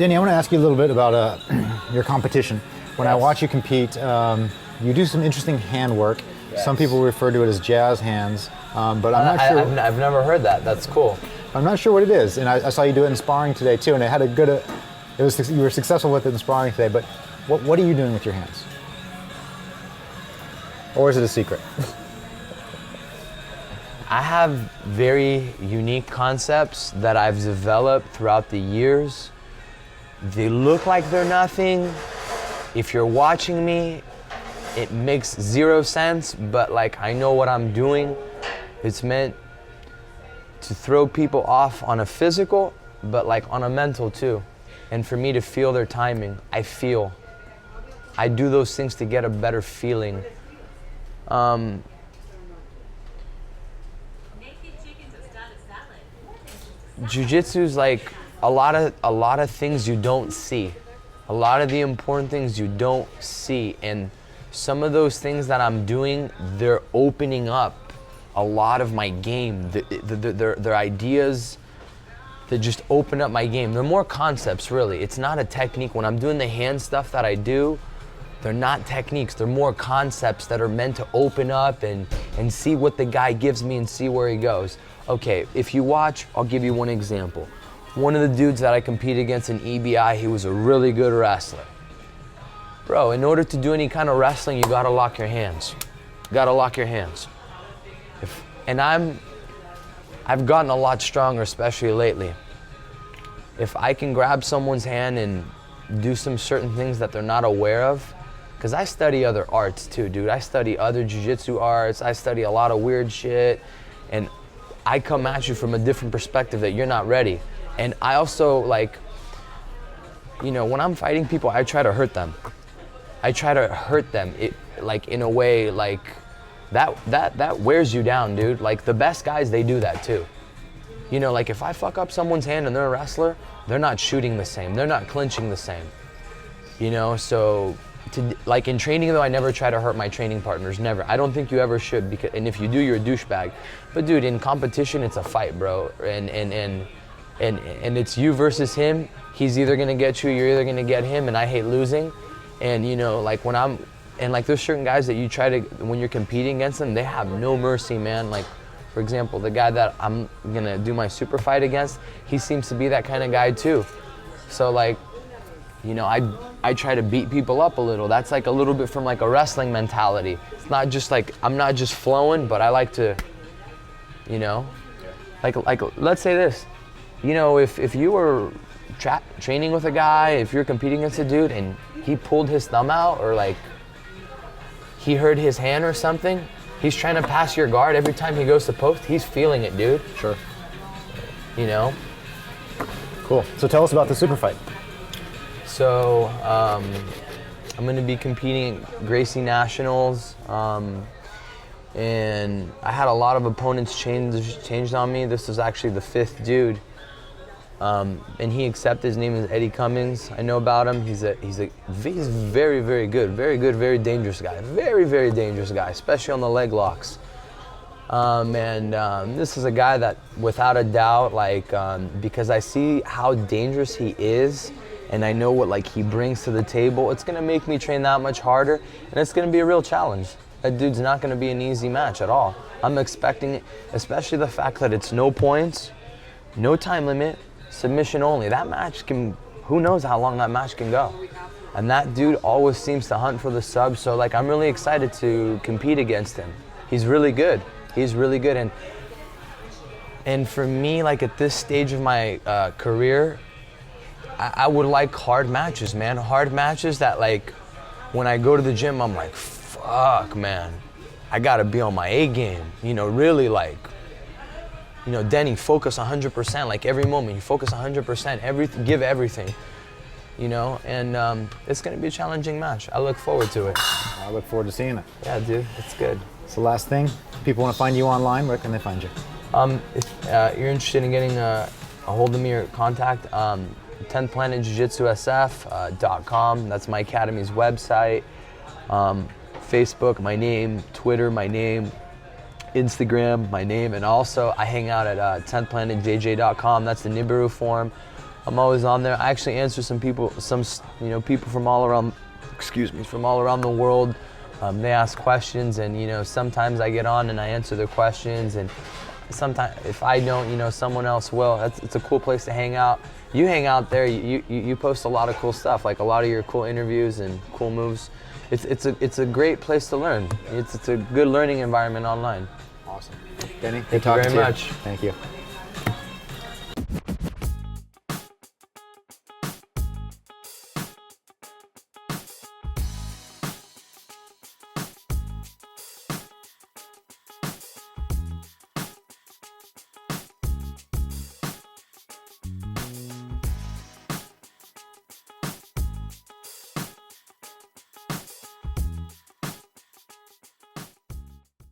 Denny, I want to ask you a little bit about your competition. When I watch you compete, you do some interesting hand work. Yes. Some people refer to it as jazz hands, but I'm not sure. I've never heard that. That's cool. I'm not sure what it is, and I saw you do it in sparring today too, and it had a good. You were successful with it in sparring today, but what are you doing with your hands? Or is it a secret? I have very unique concepts that I've developed throughout the years. They look like they're nothing. If you're watching me, it makes zero sense, but like I know what I'm doing. It's meant to throw people off on a physical, but like on a mental too. And for me to feel their timing, I do those things to get a better feeling. Jiu-jitsu's like a lot of things you don't see. A lot of the important things you don't see. And some of those things that I'm doing, they're opening up a lot of my game. They're ideas that just open up my game. They're more concepts, really. It's not a technique. When I'm doing the hand stuff that I do, they're not techniques. They're more concepts that are meant to open up and see what the guy gives me and see where he goes. Okay, if you watch, I'll give you one example. One of the dudes that I compete against in EBI, he was a really good wrestler. Bro, in order to do any kind of wrestling, you gotta lock your hands. You gotta lock your hands. I've gotten a lot stronger, especially lately. If I can grab someone's hand and do some certain things that they're not aware of, because I study other arts too, dude. I study other jiu-jitsu arts. I study a lot of weird shit. And I come at you from a different perspective that you're not ready. And I also, like, you know, when I'm fighting people, I try to hurt them. I try to hurt them, like, in a way, like, that wears you down, dude. Like, the best guys, they do that too. You know, like, if I fuck up someone's hand and they're a wrestler, they're not shooting the same. They're not clinching the same. You know, so, like, in training, though, I never try to hurt my training partners, never. I don't think you ever should, because, and if you do, you're a douchebag. But, dude, in competition, it's a fight, bro. And it's you versus him. He's either gonna get you, you're either gonna get him, and I hate losing. And, you know, like, like, there's certain guys that you try to, when you're competing against them, they have no mercy, man. Like, for example, the guy that I'm gonna do my super fight against, he seems to be that kind of guy too. So, like, you know, I try to beat people up a little. That's like a little bit from like a wrestling mentality. It's not just like, I'm not just flowing, but I like to, you know, like let's say this, you know, if you were training with a guy, if you're competing against a dude and he pulled his thumb out, or like he hurt his hand or something, he's trying to pass your guard every time he goes to post, he's feeling it, dude. Sure. You know? Cool. So tell us about the super fight. So I'm gonna be competing at Gracie Nationals, and I had a lot of opponents changed on me. This was actually the 5th dude, and he accepted. His name is Eddie Cummings. I know about him. He's very, very good, very dangerous guy, very dangerous guy, especially on the leg locks. This is a guy that, without a doubt, like, because I see how dangerous he is, and I know what, like, he brings to the table, it's gonna make me train that much harder, and it's gonna be a real challenge. That dude's not gonna be an easy match at all. I'm expecting it, especially the fact that it's no points, no time limit, submission only. That match can, who knows how long that match can go. And that dude always seems to hunt for the sub, so, like, I'm really excited to compete against him. He's really good. He's really good, and for me, like, at this stage of my career, I would like hard matches, man. Hard matches that, like, when I go to the gym, I'm like, fuck, man, I gotta be on my A game. You know, really, like, you know, Denny, focus 100%. Like, every moment, you focus 100%. Give everything. You know, and it's gonna be a challenging match. I look forward to it. I look forward to seeing it. Yeah, dude, it's good. So, last thing, if people want to find you online, where can they find you? If you're interested in getting a hold of me or contact, 10th Planet Jiu-Jitsu SF.com. That's my academy's website. Facebook, my name. Twitter, my name. Instagram, my name. And also, I hang out at 10thplanetjj.com. That's the Nibiru form. I'm always on there. I actually answer some people from all around, from all around the world. They ask questions, and sometimes I get on and I answer their questions, and sometimes if I don't, someone else will. It's a cool place to hang out. You hang out there. You post a lot of cool stuff, like a lot of your cool interviews and cool moves. It's a great place to learn. It's a good learning environment online. Awesome. Denny, Thank you very much. Thank you.